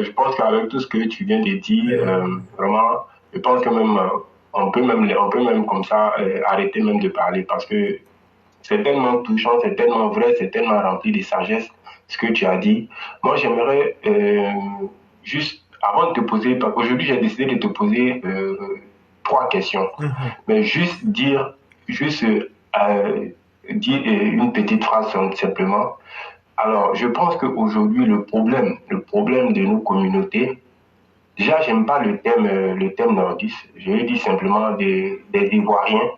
je pense qu'avec tout ce que tu viens de dire, vraiment, je pense que même on peut même comme ça arrêter même de parler parce que c'est tellement touchant, c'est tellement vrai, c'est tellement rempli de sagesse ce que tu as dit. Moi, j'aimerais juste, avant de te poser, parce qu'aujourd'hui j'ai décidé de te poser trois questions, mais juste dire une petite phrase simplement. Alors, je pense qu'aujourd'hui, le problème de nos communautés, déjà, j'aime pas le thème nordiste. Je vais dire simplement des Ivoiriens.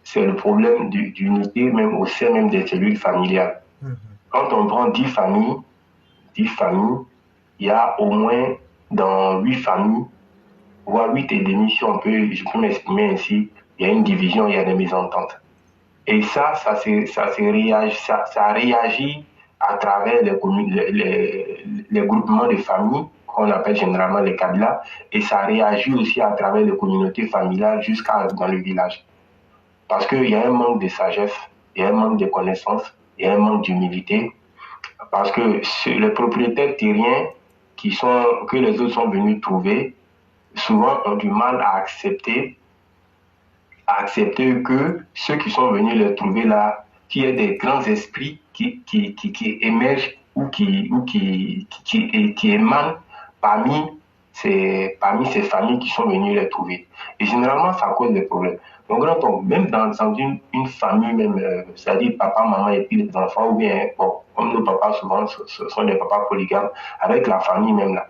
C'est le problème d'unité, même au sein même des cellules familiales. Quand on prend 10 familles, il y a au moins dans 8 familles, voire 8 et demi, si je peux m'exprimer ainsi, il y a une division, il y a des mésententes. Et ça réagit à travers les groupements de familles, qu'on appelle généralement les Kabila, et ça réagit aussi à travers les communautés familiales jusqu'à dans le village. Parce qu'il y a un manque de sagesse, il y a un manque de connaissances, il y a un manque d'humilité, parce que les propriétaires terriens que les autres sont venus trouver, souvent ont du mal à accepter que ceux qui sont venus les trouver là, qu'il y ait des grands esprits qui émergent ou qui émanent parmi parmi ces familles qui sont venues les trouver. Et généralement, ça cause des problèmes. Donc, même dans une famille, même, c'est-à-dire papa, maman et puis les enfants, ou bien, bon, comme nos papas souvent, ce sont des papas polygames, avec la famille même là,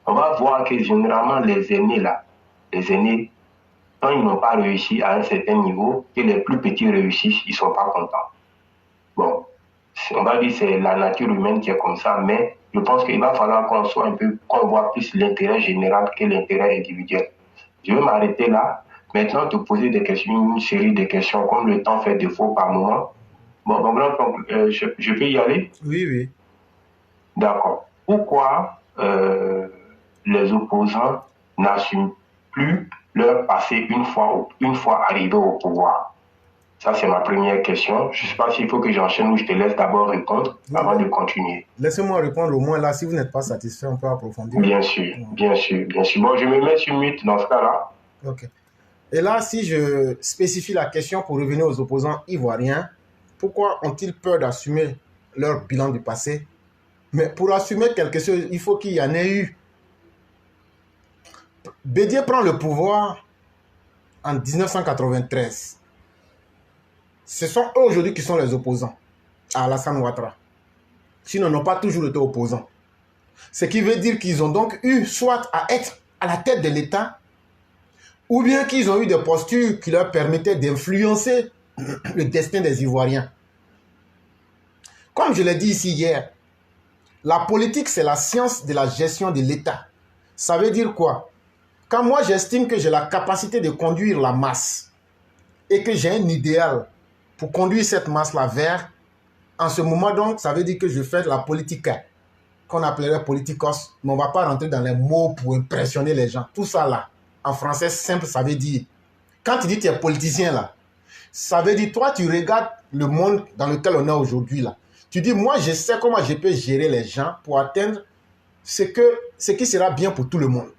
on va voir que généralement, les aînés là, les aînés, quand ils n'ont pas réussi à un certain niveau, que les plus petits réussissent, ils ne sont pas contents. Bon, on va dire que c'est la nature humaine qui est comme ça, mais je pense qu'il va falloir qu'on voit plus l'intérêt général que l'intérêt individuel. Je vais m'arrêter là. Maintenant, te poser des questions, une série de questions, comme le temps fait défaut par moment. Bon, donc là, je peux y aller? Oui, oui. D'accord. Pourquoi les opposants n'assument plus leur passé une fois arrivés au pouvoir? Ça, c'est ma première question. Je ne sais pas s'il faut que j'enchaîne ou je te laisse d'abord répondre avant de continuer. Laissez-moi répondre au moins là. Si vous n'êtes pas satisfait, on peut approfondir. Bien sûr, bien sûr, bien sûr. Bon, je me mets sur mute dans ce cas-là. Ok. Et là, si je spécifie la question pour revenir aux opposants ivoiriens, pourquoi ont-ils peur d'assumer leur bilan du passé? Mais pour assumer quelque chose, il faut qu'il y en ait eu. Bédier prend le pouvoir en 1993. Ce sont eux aujourd'hui qui sont les opposants à Alassane Ouattara. Sinon, ils n'ont pas toujours été opposants. Ce qui veut dire qu'ils ont donc eu soit à être à la tête de l'État, ou bien qu'ils ont eu des postures qui leur permettaient d'influencer le destin des Ivoiriens. Comme je l'ai dit ici hier, la politique, c'est la science de la gestion de l'État. Ça veut dire quoi? Quand moi, j'estime que j'ai la capacité de conduire la masse et que j'ai un idéal pour conduire cette masse-là vers, en ce moment, donc, ça veut dire que je fais de la politique qu'on appellerait politicos, mais on ne va pas rentrer dans les mots pour impressionner les gens. Tout ça là, en français simple, ça veut dire, quand tu dis que tu es politicien là, ça veut dire, toi, tu regardes le monde dans lequel on est aujourd'hui là. Tu dis, moi, je sais comment je peux gérer les gens pour atteindre ce qui sera bien pour tout le monde.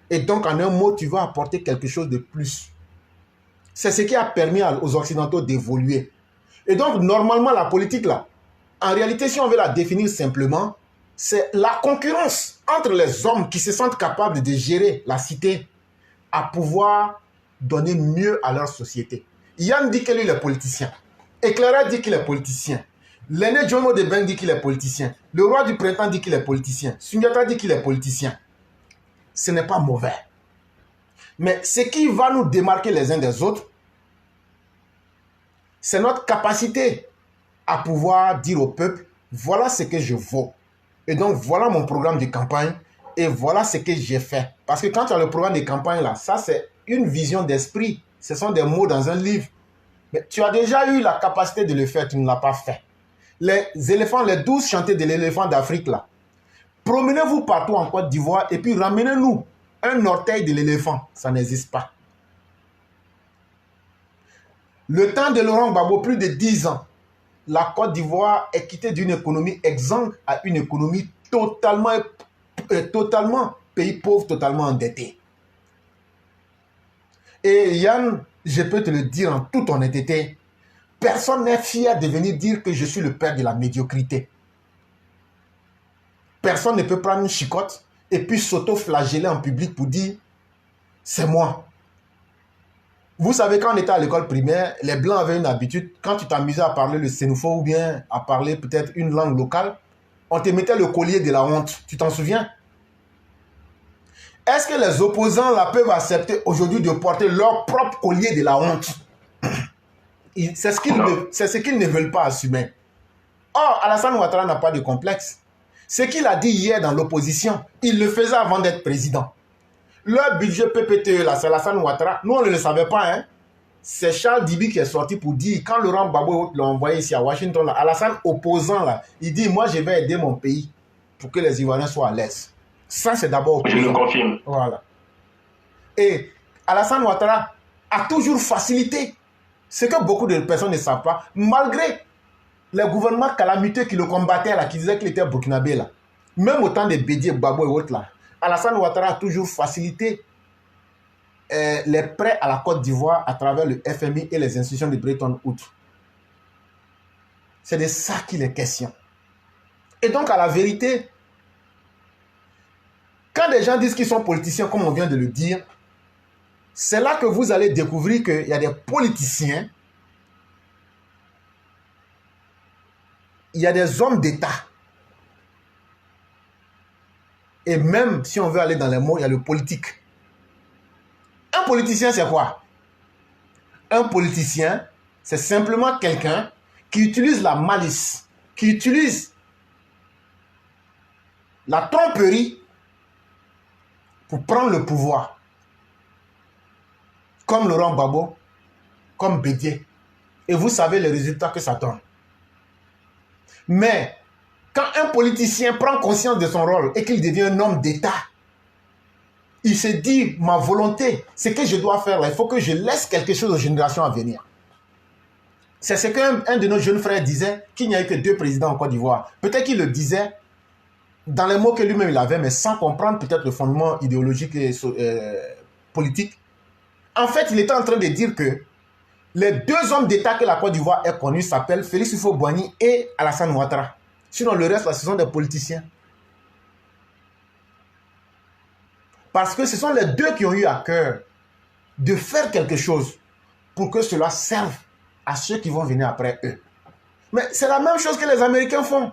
Et donc, en un mot, tu vas apporter quelque chose de plus. C'est ce qui a permis aux Occidentaux d'évoluer. Et donc, normalement, la politique, là, en réalité, si on veut la définir simplement, c'est la concurrence entre les hommes qui se sentent capables de gérer la cité à pouvoir donner mieux à leur société. Yann dit que lui, il est politicien. Éclaireur dit qu'il est politicien. L'aîné John Odebeng dit qu'il est politicien. Le roi du printemps dit qu'il est politicien. Sundiata dit qu'il est politicien. Ce n'est pas mauvais. Mais ce qui va nous démarquer les uns des autres, c'est notre capacité à pouvoir dire au peuple, voilà ce que je vaux. Et donc, voilà mon programme de campagne et voilà ce que j'ai fait. Parce que quand tu as le programme de campagne là, ça c'est une vision d'esprit. Ce sont des mots dans un livre. Mais tu as déjà eu la capacité de le faire, tu ne l'as pas fait. Les éléphants, les 12 chantés de l'éléphant d'Afrique là, promenez-vous partout en Côte d'Ivoire et puis ramenez-nous un orteil de l'éléphant. Ça n'existe pas. Le temps de Laurent Gbagbo, plus de 10 ans, la Côte d'Ivoire est quittée d'une économie exsangue à une économie totalement totalement, pays pauvre, totalement endetté. Et Yann, je peux te le dire en toute honnêteté, personne n'est fier de venir dire que je suis le père de la médiocrité. Personne ne peut prendre une chicotte et puis s'auto-flageller en public pour dire « c'est moi ». Vous savez, quand on était à l'école primaire, les Blancs avaient une habitude, quand tu t'amusais à parler le sénoufo ou bien à parler peut-être une langue locale, on te mettait le collier de la honte. Tu t'en souviens? Est-ce que les opposants là peuvent accepter aujourd'hui de porter leur propre collier de la honte? C'est ce qu'ils ne veulent pas assumer. Or, Alassane Ouattara n'a pas de complexe. Ce qu'il a dit hier dans l'opposition, il le faisait avant d'être président. Leur budget PPTE, là, c'est Alassane Ouattara. Nous, on ne le savait pas. Hein? C'est Charles Dibi qui est sorti pour dire, quand Laurent Gbagbo l'a envoyé ici à Washington, là, Alassane opposant, là, il dit, moi, je vais aider mon pays pour que les Ivoiriens soient à l'aise. Ça, c'est d'abord opposant. Je le confirme. Voilà. Et Alassane Ouattara a toujours facilité ce que beaucoup de personnes ne savent pas, malgré les gouvernements calamiteux qui le combattaient, là, qui disaient qu'il était burkinabé, là. Même au temps de Bédié, Gbagbo et autres, là, Alassane Ouattara a toujours facilité les prêts à la Côte d'Ivoire à travers le FMI et les institutions de Bretton Woods. C'est de ça qu'il est question. Et donc, à la vérité, quand des gens disent qu'ils sont politiciens, comme on vient de le dire, c'est là que vous allez découvrir qu'il y a des politiciens, il y a des hommes d'État. Et même si on veut aller dans les mots, il y a le politique. Un politicien, c'est quoi? Un politicien, c'est simplement quelqu'un qui utilise la malice, qui utilise la tromperie pour prendre le pouvoir. Comme Laurent Gbagbo, comme Bédié. Et vous savez les résultats que ça donne. Mais quand un politicien prend conscience de son rôle et qu'il devient un homme d'État, il se dit, ma volonté, ce que je dois faire là, il faut que je laisse quelque chose aux générations à venir. C'est ce qu'un de nos jeunes frères disait, qu'il n'y a eu que 2 présidents en Côte d'Ivoire. Peut-être qu'il le disait dans les mots que lui-même il avait, mais sans comprendre peut-être le fondement idéologique et politique. En fait, il était en train de dire que les 2 hommes d'État que la Côte d'Ivoire ait connus s'appellent Félix Houphouët-Boigny et Alassane Ouattara. Sinon, le reste, là, ce sont des politiciens. Parce que ce sont les 2 qui ont eu à cœur de faire quelque chose pour que cela serve à ceux qui vont venir après eux. Mais c'est la même chose que les Américains font.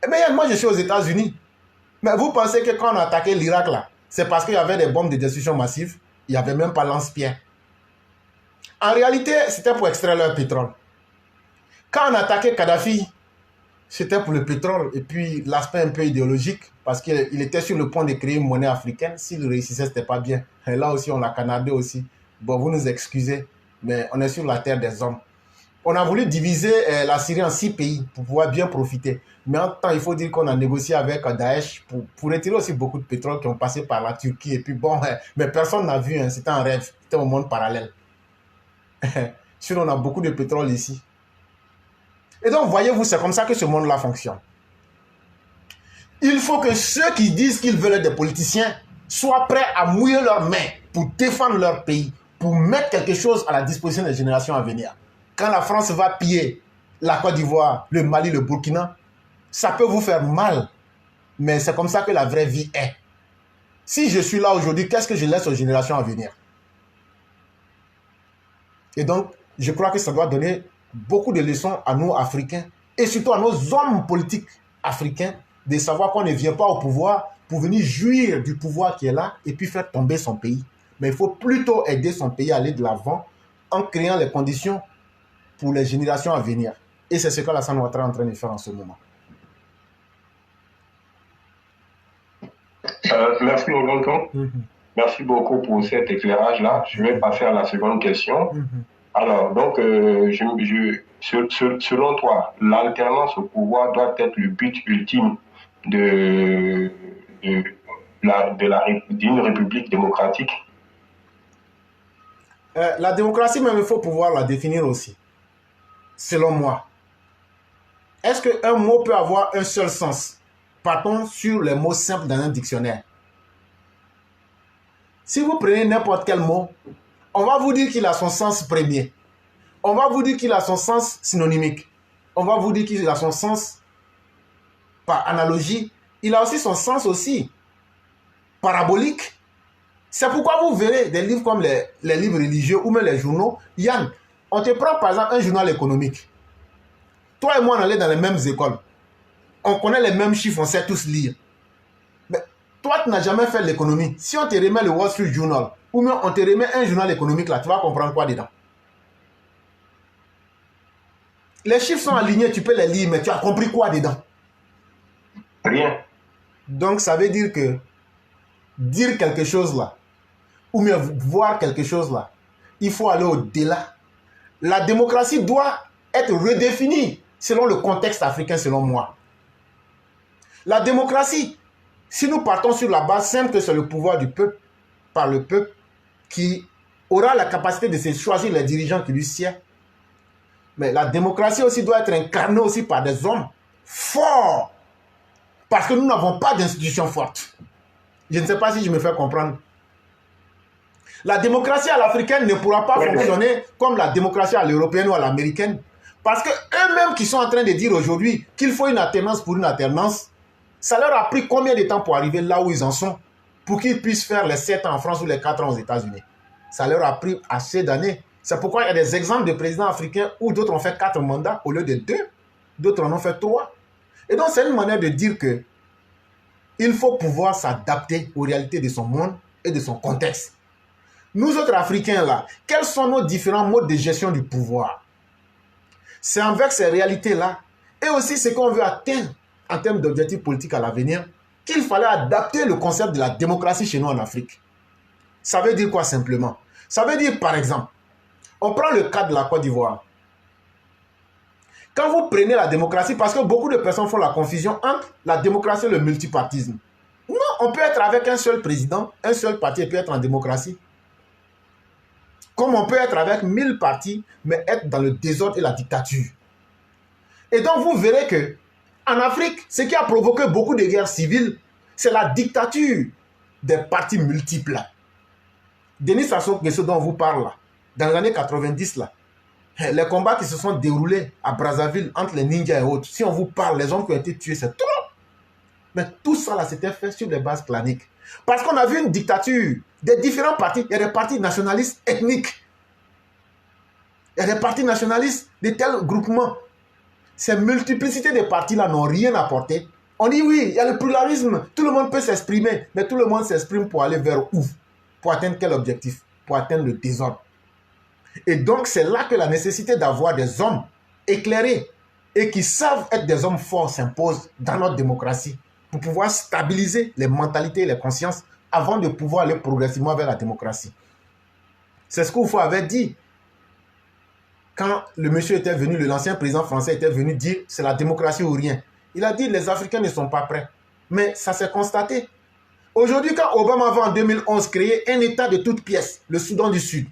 Mais moi, je suis aux États-Unis. Mais vous pensez que quand on a attaqué l'Irak, là, c'est parce qu'il y avait des bombes de destruction massive? Il n'y avait même pas lance-pierre. En réalité, c'était pour extraire leur pétrole. Quand on a attaqué Kadhafi, c'était pour le pétrole et puis l'aspect un peu idéologique parce qu'il était sur le point de créer une monnaie africaine. S'il réussissait, ce n'était pas bien. Et là aussi, on l'a canardé aussi. Bon, vous nous excusez, mais on est sur la terre des hommes. On a voulu diviser la Syrie en 6 pays pour pouvoir bien profiter. Mais en temps, il faut dire qu'on a négocié avec Daesh pour retirer aussi beaucoup de pétrole qui ont passé par la Turquie. Et puis bon, mais personne n'a vu, hein, c'était un rêve, c'était un monde parallèle. Sinon, on a beaucoup de pétrole ici. Et donc, voyez-vous, c'est comme ça que ce monde-là fonctionne. Il faut que ceux qui disent qu'ils veulent être des politiciens soient prêts à mouiller leurs mains pour défendre leur pays, pour mettre quelque chose à la disposition des générations à venir. Quand la France va piller la Côte d'Ivoire, le Mali, le Burkina, ça peut vous faire mal, mais c'est comme ça que la vraie vie est. Si je suis là aujourd'hui, qu'est-ce que je laisse aux générations à venir? Et donc, je crois que ça doit donner beaucoup de leçons à nous, Africains, et surtout à nos hommes politiques africains, de savoir qu'on ne vient pas au pouvoir pour venir jouir du pouvoir qui est là et puis faire tomber son pays. Mais il faut plutôt aider son pays à aller de l'avant en créant les conditions pour les générations à venir. Et c'est ce qu'Alassane Ouattara est en train de faire en ce moment. Merci, Ogonton. Merci beaucoup pour cet éclairage-là. Je vais passer à la seconde question. Alors, donc, selon toi, l'alternance au pouvoir doit être le but ultime d'une république démocratique? La démocratie, même, il faut pouvoir la définir aussi, selon moi. Est-ce qu'un mot peut avoir un seul sens? partons sur les mots simples dans un dictionnaire. Si vous prenez n'importe quel mot, on va vous dire qu'il a son sens premier. On va vous dire qu'il a son sens synonymique. On va vous dire qu'il a son sens par analogie. Il a aussi son sens aussi parabolique. C'est pourquoi vous verrez des livres comme les livres religieux ou même les journaux. Yann, on te prend par exemple un journal économique. Toi et moi, on allait dans les mêmes écoles. On connaît les mêmes chiffres, on sait tous lire. Mais toi, tu n'as jamais fait l'économie. Si on te remet le Wall Street Journal, ou bien on te remet un journal économique là, tu vas comprendre quoi dedans? Les chiffres sont alignés, tu peux les lire, mais tu as compris quoi dedans? Rien. Donc, ça veut dire que dire quelque chose là, ou bien voir quelque chose là, il faut aller au-delà. La démocratie doit être redéfinie selon le contexte africain, selon moi. La démocratie, si nous partons sur la base simple que c'est le pouvoir du peuple, par le peuple, qui aura la capacité de se choisir les dirigeants qui lui sied. Mais la démocratie aussi doit être incarnée aussi par des hommes forts. Parce que nous n'avons pas d'institutions fortes. Je ne sais pas si je me fais comprendre. La démocratie à l'africaine ne pourra pas fonctionner comme la démocratie à l'européenne ou à l'américaine. Parce que eux-mêmes qui sont en train de dire aujourd'hui qu'il faut une alternance pour une alternance, ça leur a pris combien de temps pour arriver là où ils en sont, pour qu'ils puissent faire les 7 ans en France ou les 4 ans aux États-Unis. Ça leur a pris assez d'années. C'est pourquoi il y a des exemples de présidents africains où d'autres ont fait 4 mandats au lieu de 2. D'autres en ont fait 3. Et donc c'est une manière de dire que il faut pouvoir s'adapter aux réalités de son monde et de son contexte. Nous autres Africains là, quels sont nos différents modes de gestion du pouvoir? C'est avec ces réalités-là et aussi ce qu'on veut atteindre en termes d'objectifs politiques à l'avenir qu'il fallait adapter le concept de la démocratie chez nous en Afrique. Ça veut dire quoi simplement? Ça veut dire par exemple, on prend le cas de la Côte d'Ivoire. Quand vous prenez la démocratie, parce que beaucoup de personnes font la confusion entre la démocratie et le multipartisme. Non, on peut être avec un seul président, un seul parti et peut être en démocratie. Comme on peut être avec 1000 partis, mais être dans le désordre et la dictature. Et donc vous verrez que en Afrique, ce qui a provoqué beaucoup de guerres civiles, c'est la dictature des partis multiples. Denis Sassou Nguesso dont on vous parle là, dans les années 90 là, les combats qui se sont déroulés à Brazzaville entre les ninjas et autres, si on vous parle, les hommes qui ont été tués, c'est trop. Mais tout ça là, c'était fait sur des bases claniques. Parce qu'on a vu une dictature des différents partis. Il y a des partis nationalistes ethniques. Il y a des partis nationalistes de tels groupements. Ces multiplicités de partis-là n'ont rien apporté. On dit oui, il y a le pluralisme. Tout le monde peut s'exprimer. Mais tout le monde s'exprime pour aller vers où? Pour atteindre quel objectif? Pour atteindre le désordre. Et donc, c'est là que la nécessité d'avoir des hommes éclairés et qui savent être des hommes forts s'impose dans notre démocratie pour pouvoir stabiliser les mentalités et les consciences avant de pouvoir aller progressivement vers la démocratie. C'est ce qu'Oufou avait dit quand le monsieur était venu, l'ancien président français était venu dire c'est la démocratie ou rien. Il a dit les Africains ne sont pas prêts. Mais ça s'est constaté. Aujourd'hui, quand Obama va en 2011 créer un État de toutes pièces, le Soudan du Sud,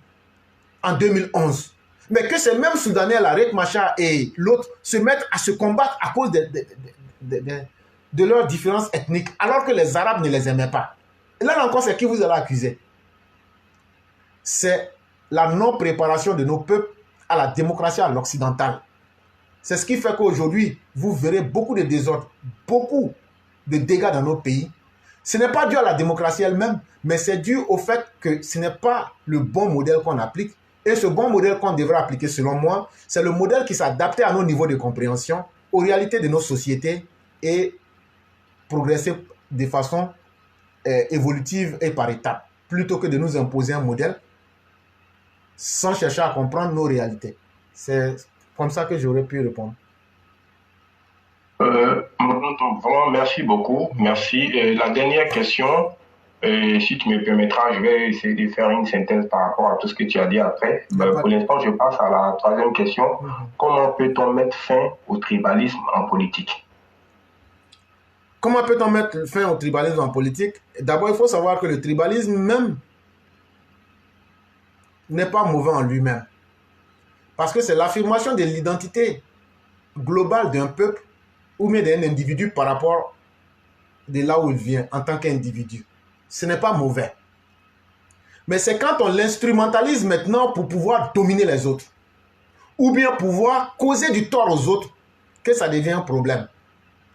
en 2011, mais que ces mêmes Soudanais, la Riek Machar et l'autre, se mettent à se combattre à cause de leurs différences ethniques, alors que les Arabes ne les aimaient pas. Et là encore, c'est qui vous allez accuser? C'est la non-préparation de nos peuples à la démocratie à l'occidentale. C'est ce qui fait qu'aujourd'hui, vous verrez beaucoup de désordres, beaucoup de dégâts dans nos pays. Ce n'est pas dû à la démocratie elle-même, mais c'est dû au fait que ce n'est pas le bon modèle qu'on applique. Et ce bon modèle qu'on devrait appliquer, selon moi, c'est le modèle qui s'adapte à nos niveaux de compréhension, aux réalités de nos sociétés et progresser de façon évolutive et par étapes, plutôt que de nous imposer un modèle sans chercher à comprendre nos réalités. C'est comme ça que j'aurais pu répondre. Vraiment, merci beaucoup. Merci. La dernière question, si tu me permettras, je vais essayer de faire une synthèse par rapport à tout ce que tu as dit après. Pour l'instant, je passe à la troisième question. Comment peut-on mettre fin au tribalisme en politique? Comment peut-on mettre fin au tribalisme en politique? D'abord, il faut savoir que le tribalisme même n'est pas mauvais en lui-même. Parce que c'est l'affirmation de l'identité globale d'un peuple ou même d'un individu par rapport de là où il vient en tant qu'individu. Ce n'est pas mauvais. Mais c'est quand on l'instrumentalise maintenant pour pouvoir dominer les autres, ou bien pouvoir causer du tort aux autres, que ça devient un problème.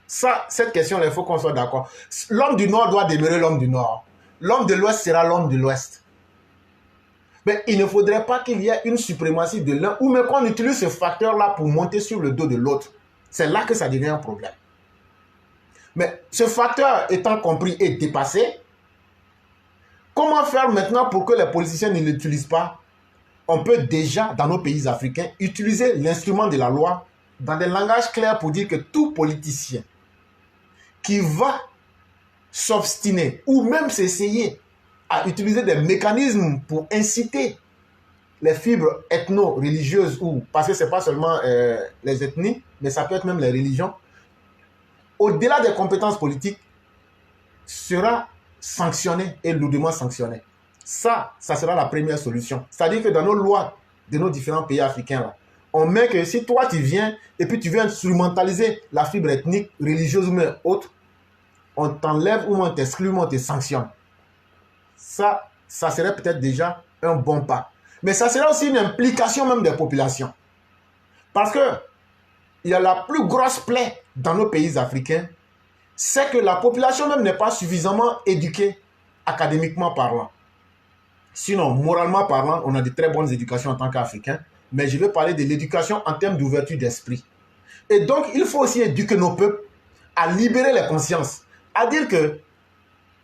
Ça, cette question, il faut qu'on soit d'accord. L'homme du Nord doit demeurer l'homme du Nord. L'homme de l'Ouest sera l'homme de l'Ouest. Mais il ne faudrait pas qu'il y ait une suprématie de l'un, ou même qu'on utilise ce facteur-là pour monter sur le dos de l'autre. C'est là que ça devient un problème. Mais ce facteur étant compris et dépassé, comment faire maintenant pour que les politiciens ne l'utilisent pas? On peut déjà, dans nos pays africains, utiliser l'instrument de la loi dans des langages clairs pour dire que tout politicien qui va s'obstiner ou même s'essayer à utiliser des mécanismes pour inciter les fibres ethno-religieuses, ou parce que ce n'est pas seulement les ethnies, mais ça peut être même les religions, au-delà des compétences politiques, sera sanctionné et lourdement sanctionné. Ça sera la première solution. C'est-à-dire que dans nos lois de nos différents pays africains, là, on met que si toi tu viens et puis tu viens instrumentaliser la fibre ethnique, religieuse ou même autre, on t'enlève ou on t'exclut ou on te sanctionne. Ça serait peut-être déjà un bon pas. Mais ça serait aussi une implication même des populations. Parce que il y a la plus grosse plaie dans nos pays africains, c'est que la population même n'est pas suffisamment éduquée académiquement parlant. Sinon, moralement parlant, on a de très bonnes éducations en tant qu'Africains, mais je vais parler de l'éducation en termes d'ouverture d'esprit. Et donc, il faut aussi éduquer nos peuples à libérer les consciences. À dire que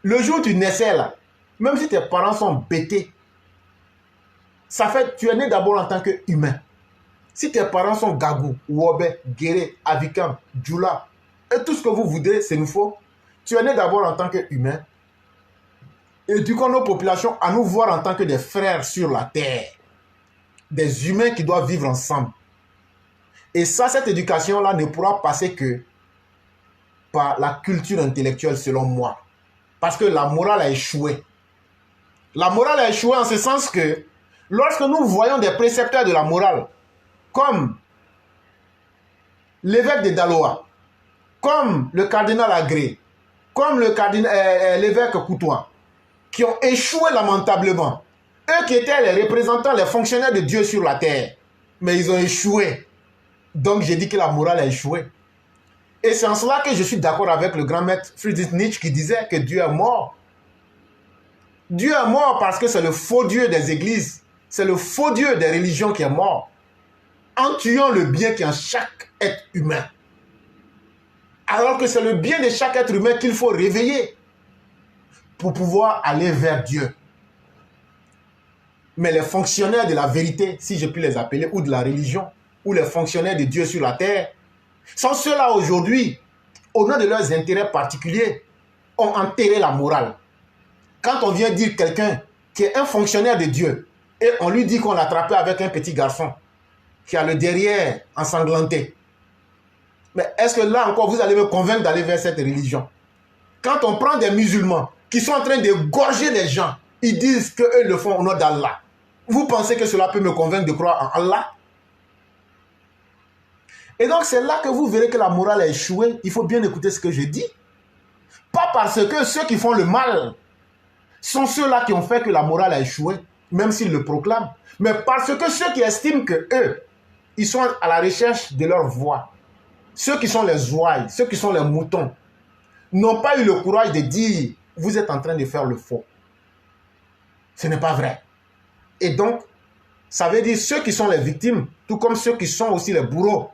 le jour où tu naissais là, même si tes parents sont bêtés, ça fait tu es né d'abord en tant qu'humain. Si tes parents sont Gagou, Wobé, Guéré, Avikam, Djoula, et tout ce que vous voudrez, c'est nous faux, tu es né d'abord en tant qu'humain. Éduquons nos populations à nous voir en tant que des frères sur la terre. Des humains qui doivent vivre ensemble. Et ça, cette éducation-là ne pourra passer que par la culture intellectuelle, selon moi. Parce que la morale a échoué. La morale a échoué en ce sens que lorsque nous voyons des précepteurs de la morale, comme l'évêque de Daloa, comme le cardinal Agré, comme l'évêque Koutoua, qui ont échoué lamentablement, eux qui étaient les représentants, les fonctionnaires de Dieu sur la terre, mais ils ont échoué. Donc j'ai dit que la morale a échoué. Et c'est en cela que je suis d'accord avec le grand maître Friedrich Nietzsche qui disait que Dieu est mort. Dieu est mort parce que c'est le faux Dieu des églises, c'est le faux Dieu des religions qui est mort, en tuant le bien qui est en chaque être humain. Alors que c'est le bien de chaque être humain qu'il faut réveiller pour pouvoir aller vers Dieu. Mais les fonctionnaires de la vérité, si je puis les appeler, ou de la religion, ou les fonctionnaires de Dieu sur la terre, sont ceux-là aujourd'hui, au nom de leurs intérêts particuliers, ont enterré la morale. Quand on vient dire quelqu'un qui est un fonctionnaire de Dieu, et on lui dit qu'on l'a attrapé avec un petit garçon qui a le derrière ensanglanté, mais est-ce que là encore vous allez me convaincre d'aller vers cette religion? Quand on prend des musulmans qui sont en train de gorger les gens, ils disent qu'eux le font au nom d'Allah. Vous pensez que cela peut me convaincre de croire en Allah? Et donc c'est là que vous verrez que la morale a échoué. Il faut bien écouter ce que je dis. Pas parce que ceux qui font le mal sont ceux-là qui ont fait que la morale a échoué, même s'ils le proclament, mais parce que ceux qui estiment que eux, ils sont à la recherche de leur voix, ceux qui sont les ouailles, ceux qui sont les moutons, n'ont pas eu le courage de dire « vous êtes en train de faire le faux ». Ce n'est pas vrai. Et donc, ça veut dire ceux qui sont les victimes, tout comme ceux qui sont aussi les bourreaux,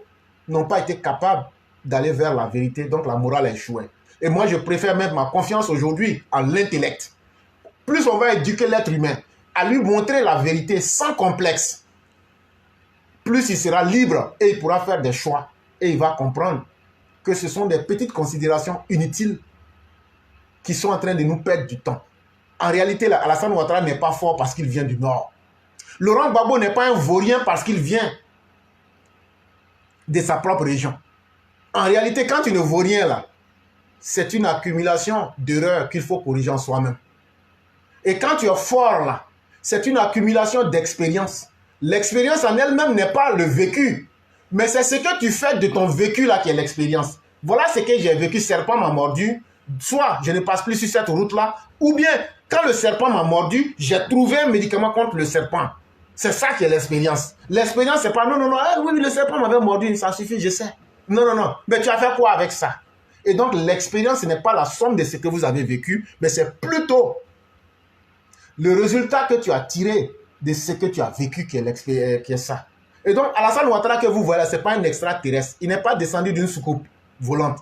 n'ont pas été capables d'aller vers la vérité, donc la morale a échoué. Et moi, je préfère mettre ma confiance aujourd'hui en l'intellect. Plus on va éduquer l'être humain à lui montrer la vérité sans complexe, plus il sera libre et il pourra faire des choix. Et il va comprendre que ce sont des petites considérations inutiles qui sont en train de nous perdre du temps. En réalité, Alassane Ouattara n'est pas fort parce qu'il vient du Nord. Laurent Gbagbo n'est pas un vaurien parce qu'il vient de sa propre région. En réalité, quand tu ne vaux rien là, c'est une accumulation d'erreurs qu'il faut corriger en soi-même. Et quand tu es fort là, c'est une accumulation d'expérience. L'expérience en elle-même n'est pas le vécu, mais c'est ce que tu fais de ton vécu là qui est l'expérience. Voilà ce que j'ai vécu. Serpent m'a mordu, soit je ne passe plus sur cette route-là, ou bien quand le serpent m'a mordu, j'ai trouvé un médicament contre le serpent. C'est ça qui est l'expérience. L'expérience, c'est pas non, non, non, oui, le serpent m'avait mordu, ça suffit, je sais. Non, non, non. Mais tu as fait quoi avec ça? Et donc, l'expérience, ce n'est pas la somme de ce que vous avez vécu, mais c'est plutôt le résultat que tu as tiré de ce que tu as vécu qui est ça. Et donc, Alassane Ouattara que vous voyez, ce n'est pas un extraterrestre. Il n'est pas descendu d'une soucoupe volante.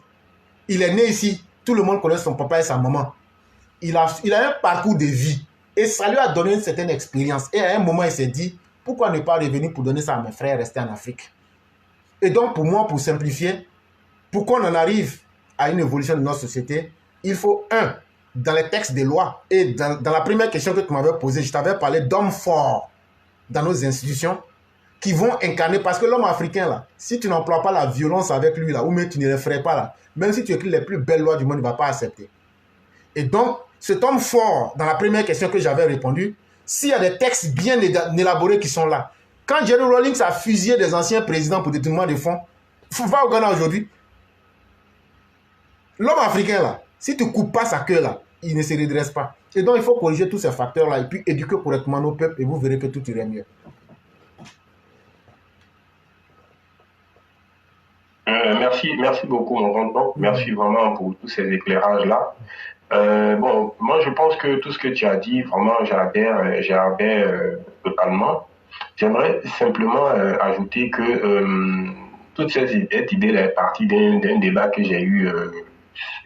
Il est né ici. Tout le monde connaît son papa et sa maman. Il a un parcours de vie. Et ça lui a donné une certaine expérience. Et à un moment, il s'est dit, pourquoi ne pas revenir pour donner ça à mes frères restés en Afrique? Et donc, pour moi, pour simplifier, pour qu'on en arrive à une évolution de notre société, il faut, dans les textes des lois, et dans la première question que tu m'avais posée, je t'avais parlé d'hommes forts dans nos institutions qui vont incarner, parce que l'homme africain, là, si tu n'emploies pas la violence avec lui, là, ou même tu ne le ferais pas, là, même si tu écris les plus belles lois du monde, il ne va pas accepter. Et donc, cet homme fort, dans la première question que j'avais répondu, s'il y a des textes bien élaborés qui sont là, quand Jerry Rawlings a fusillé des anciens présidents pour détournement de fonds, va au Ghana aujourd'hui, l'homme africain, là, si tu ne coupes pas sa queue, là, il ne se redresse pas. Et donc, il faut corriger tous ces facteurs-là et puis éduquer correctement nos peuples et vous verrez que tout irait mieux. Merci beaucoup, mon tonton. Merci vraiment pour tous ces éclairages-là. Bon, moi, je pense que tout ce que tu as dit, vraiment, j'adhère totalement. J'aimerais simplement ajouter que toute cette idée est partie d'un débat que j'ai eu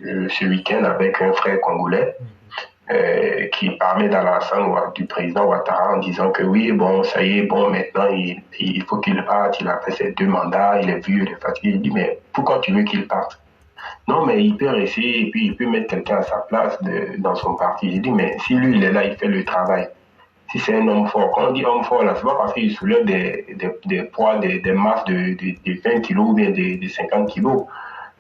ce week-end avec un frère congolais qui parlait du président Ouattara en disant que oui, bon, ça y est, bon, maintenant, il faut qu'il parte, il a fait ses 2 mandats, il est vieux, il est fatigué. Il dit, mais pourquoi tu veux qu'il parte? Non, mais il peut rester et puis il peut mettre quelqu'un à sa place dans son parti. J'ai dit, mais si lui, il est là, il fait le travail. Si c'est un homme fort, quand on dit homme fort, là, c'est pas parce qu'il soulève des poids, des masses de 20 kilos ou bien de 50 kilos.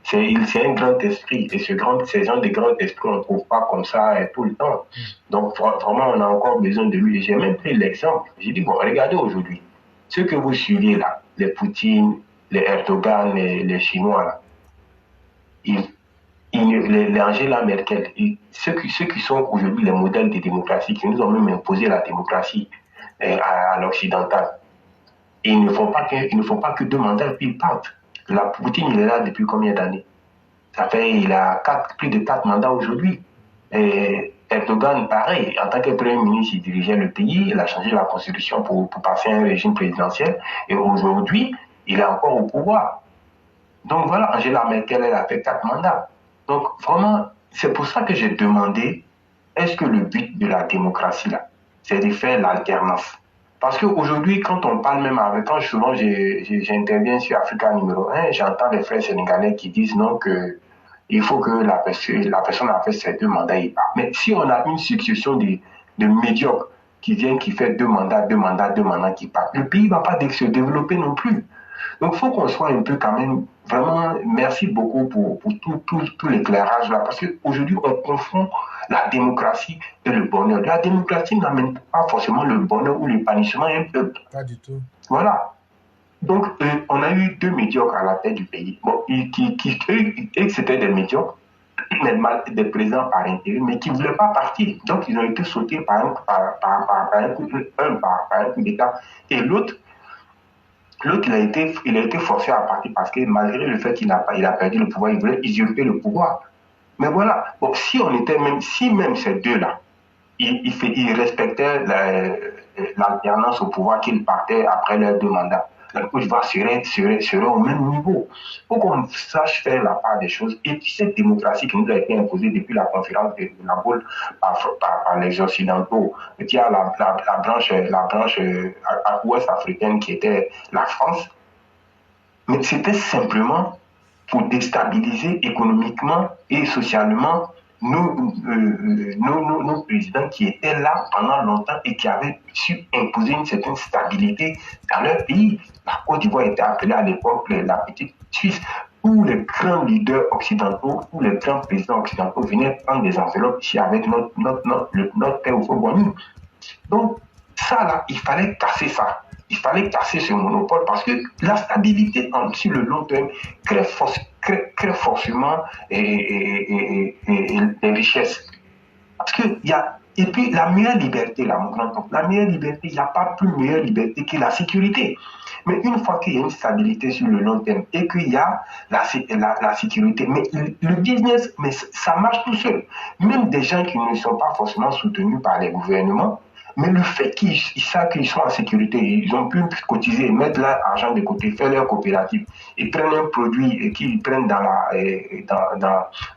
C'est un grand esprit. Et ces gens de grands esprits, on ne trouve pas comme ça tout le temps. Donc, vraiment, on a encore besoin de lui. Et j'ai même pris l'exemple. J'ai dit, bon, regardez aujourd'hui, ceux que vous suivez là, les Poutine, les Erdogan, les Chinois là, les Angela Merkel, ceux qui sont aujourd'hui les modèles de démocratie, qui nous ont même imposé la démocratie à l'occidental, ils ne font pas que 2 mandats et puis ils partent. La Poutine, il est là depuis combien d'années? Il a plus de 4 mandats aujourd'hui. Et Erdogan, pareil, en tant que Premier ministre, il dirigeait le pays, il a changé la constitution pour passer à un régime présidentiel. Et aujourd'hui, il est encore au pouvoir. Donc voilà, Angela Merkel, elle a fait 4 mandats. Donc vraiment, c'est pour ça que j'ai demandé, est-ce que le but de la démocratie, là, c'est de faire l'alternance? Parce qu'aujourd'hui, quand on parle même avec, quand souvent j'interviens sur Africa numéro 1, j'entends les frères sénégalais qui disent non, que il faut que la personne a fait ses 2 mandats et part. Mais si on a une succession de médiocres qui viennent, qui fait 2 mandats, qui partent, le pays ne va pas se développer non plus. Donc, il faut qu'on soit un peu quand même, vraiment, merci beaucoup pour tout l'éclairage là, parce qu'aujourd'hui, on confond la démocratie et le bonheur. La démocratie n'amène pas forcément le bonheur ou l'épanouissement à un peuple. Pas du tout. Voilà. Donc, on a eu 2 médiocres à la tête du pays. Bon, c'était des médiocres, des présidents par intérim, mais qui ne voulaient pas partir. Donc, ils ont été sautés par un coup d'État. Et l'autre, il a été forcé à partir parce que malgré le fait qu'il a perdu le pouvoir, il voulait usurper le pouvoir. Mais voilà, bon, si même ces 2-là, ils respectaient l'alternance au pouvoir qu'ils partaient après leurs 2 mandats, la Côte d'Ivoire serait au même niveau. Il faut qu'on sache faire la part des choses. Et cette démocratie qui nous a été imposée depuis la conférence de La Baule par les Occidentaux, il y a la branche ouest africaine qui était la France, mais c'était simplement pour déstabiliser économiquement et socialement nos présidents qui étaient là pendant longtemps et qui avaient su imposer une certaine stabilité dans leur pays. La Côte d'Ivoire était appelée à l'époque la petite Suisse, où les grands leaders occidentaux, où les grands présidents occidentaux venaient prendre des enveloppes ici avec notre père Houphouët-Boigny. Donc, ça là, il fallait casser ça. Il fallait casser ce monopole parce que la stabilité sur le long terme crée crée forcément des richesses. Parce qu'il y a, et puis la meilleure liberté, là, mon grand-oncle, la meilleure liberté, il n'y a pas plus meilleure liberté que la sécurité. Mais une fois qu'il y a une stabilité sur le long terme et qu'il y a la sécurité, mais le business, mais ça marche tout seul. Même des gens qui ne sont pas forcément soutenus par les gouvernements, mais le fait qu'ils savent qu'ils sont en sécurité, ils ont pu cotiser, mettre leur argent de côté, faire leur coopérative, ils prennent un produit qu'ils prennent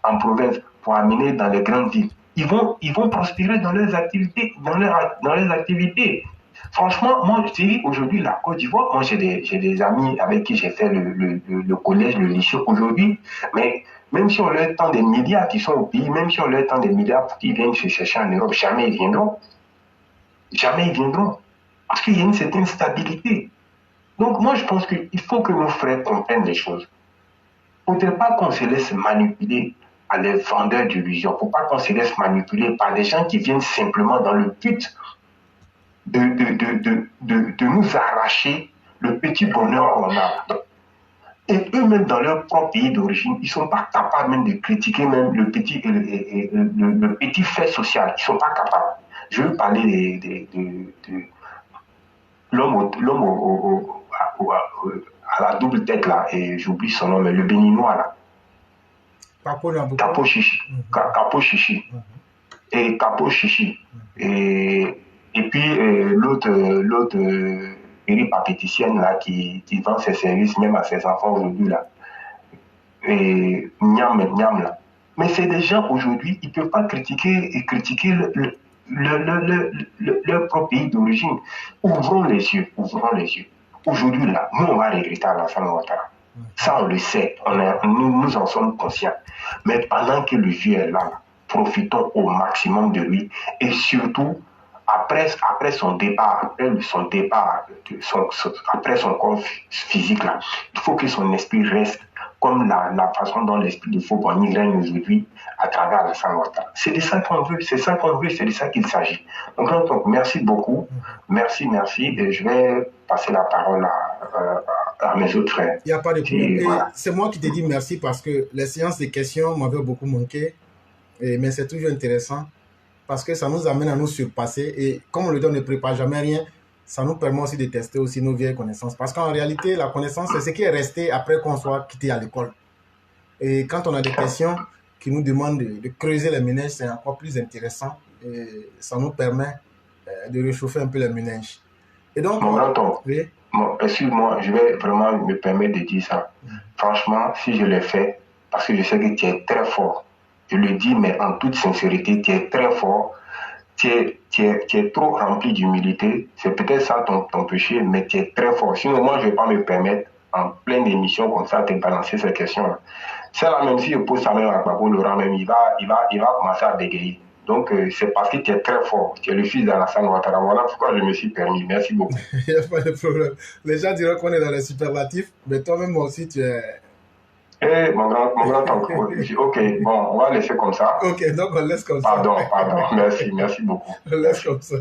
en province pour amener dans les grandes villes. Ils vont prospérer dans leurs activités, dans leurs activités. Franchement, moi, je dis aujourd'hui, la Côte d'Ivoire, moi, j'ai des amis avec qui j'ai fait le collège, le lycée aujourd'hui, mais même si on leur tend des milliards qui sont au pays, même si on leur tend des milliards pour qu'ils viennent se chercher en Europe, jamais ils viendront. Jamais ils viendront. Parce qu'il y a une certaine stabilité. Donc, moi, je pense qu'il faut que nos frères comprennent les choses. Il ne faudrait pas qu'on se laisse manipuler à les vendeurs d'illusions. Il ne faut pas qu'on se laisse manipuler par des gens qui viennent simplement dans le but de nous arracher le petit bonheur qu'on a. Et eux-mêmes, dans leur propre pays d'origine, ils ne sont pas capables même de critiquer même le petit fait social. Ils ne sont pas capables. Je veux parler de l'homme à la double tête là, et j'oublie son nom, mais le béninois là. Capo Chichi. Capo Chichi. Et Capo Chichi. Et puis l'autre péripatéticienne là qui vend ses services même à ses enfants aujourd'hui là. Et Niam là. Mais c'est des gens aujourd'hui, ils ne peuvent pas critiquer leur propre pays d'origine. Ouvrons les yeux. Aujourd'hui, là, nous, on va regretter Alassane Ouattara. Ça, on le sait. Nous en sommes conscients. Mais pendant que le vieux est là, profitons au maximum de lui. Et surtout, après son départ, après son corps physique, là, il faut que son esprit reste comme la façon dont l'esprit de Fobani règne aujourd'hui à travers Alassane Ouattara. C'est de ça qu'on veut, c'est de ça qu'il s'agit. Donc, merci beaucoup, merci, et je vais passer la parole à mes autres frères. Il n'y a pas de problème. Voilà. C'est moi qui te dis merci parce que les séances de questions m'avaient beaucoup manqué, mais c'est toujours intéressant parce que ça nous amène à nous surpasser et comme on le dit, on ne prépare jamais rien. Ça nous permet aussi de tester aussi nos vieilles connaissances. Parce qu'en réalité, la connaissance, c'est ce qui est resté après qu'on soit quitté à l'école. Et quand on a des questions qui nous demandent de creuser les méninges, c'est encore plus intéressant. Et ça nous permet de réchauffer un peu les méninges. Et donc, oui? Excuse-moi, je vais vraiment me permettre de dire ça. Franchement, si je l'ai fait, parce que je sais que tu es très fort, je le dis, mais en toute sincérité, tu es très fort. Tu es trop rempli d'humilité. C'est peut-être ça ton péché, mais tu es très fort. Sinon, moi, je ne vais pas me permettre, en pleine émission comme ça, de balancer ces questions-là. Celle-là, même si je pose ça même à Babo Laurent, même, il va commencer à bégayer. Donc, c'est parce que tu es très fort. Tu es le fils d'Alassane Ouattara. Voilà pourquoi je me suis permis. Merci beaucoup. Il n'y a pas de problème. Les gens diront qu'on est dans les superlatifs, mais toi-même aussi, tu es... mon grand oncle. Ok, bon, on va laisser comme ça. Ok, donc on laisse comme ça. Pardon, merci beaucoup. On laisse comme ça.